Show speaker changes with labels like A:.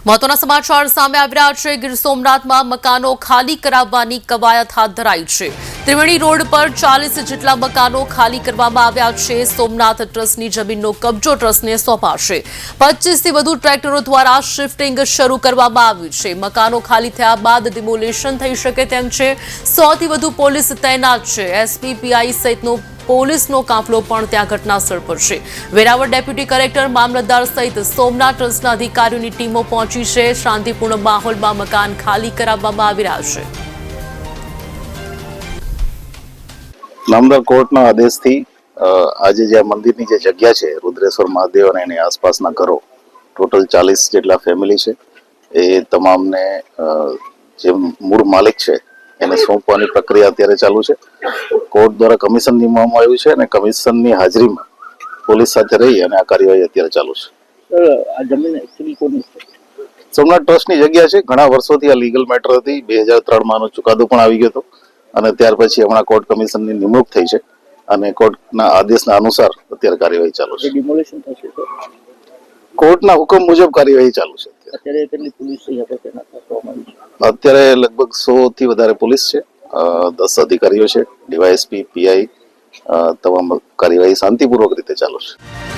A: મહત્વના સમાચાર સામે આવી રહ્યા છે। ગીર સોમનાથમાં મકાનો ખાલી કરાવવાની કવાયત હાથ ધરાઈ છે। ત્રિવેણી રોડ પર 40 જેટલા મકાનો ખાલી કરવામાં આવ્યા છે। સોમનાથ ટ્રસ્ટની જમીનનો કબજો ટ્રસ્ટને સોંપાશે। 25 થી વધુ ટ્રેક્ટરો દ્વારા શિફ્ટિંગ શરૂ કરવામાં આવ્યું છે। મકાનો ખાલી થયા બાદ ડિમોલિશન થઈ શકે તેમ છે। 100 થી વધુ પોલીસ તૈનાત છે। એસપી પીઆઈ સહિતનો પોલીસનો કાફલો પણ ત્યાં ઘટનાસ્થળ પર છે। વેરાવળ ડેપ્યુટી કલેક્ટર મામલતદાર સહિત સોમનાથ ટ્રસ્ટના અધિકારીઓની ટીમો પહોંચી છે। શાંતિપૂર્ણ માહોલમાં મકાન ખાલી કરાવવામાં આવી રહ્યા છે।
B: નામદાર કોર્ટના આદેશથી આજે જે મંદિરની જે જગ્યા છે રુદ્રેશ્વર મહાદેવ અને એની આસપાસના ઘરો ટોટલ 40 જેટલા ફેમિલી છે એ તમામને જે મૂળ માલિક છે એને સોંપવાની પ્રક્રિયા અત્યારે ચાલુ છે। કોર્ટ દ્વારા કમિશન નિમવામાં આવ્યું છે અને કમિશનની હાજરીમાં પોલીસ સાથે રહી અને આ કાર્યવાહી અત્યારે ચાલુ છે।
C: આ જમીન એક્ચ્યુઅલી કોની છે?
B: સોમનાથ ટ્રસ્ટની જગ્યા છે। ઘણા વર્ષોથી આ લીગલ મેટર હતી। 2003માં આનો ચુકાદો પણ આવી ગયો હતો અને ત્યાર પછી હમણાં કોર્ટ કમિશનની નિમણૂક થઈ છે અને કોર્ટના આદેશના અનુસાર અત્યારે કાર્યવાહી ચાલુ છે।
C: ડિમોલિશન થશે તો
B: કોર્ટના હુકમ મુજબ કાર્યવાહી ચાલુ છે।
C: અત્યારે કેટલી પોલીસ તૈનાત કરવામાં આવી છે?
B: અત્યારે લગભગ 100 થી વધારે પોલીસ છે, 10 અધિકારીઓ છે, ડીવાયએસપી પીઆઈ, તમામ કાર્યવાહી શાંતિપૂર્વક રીતે ચાલુ છે।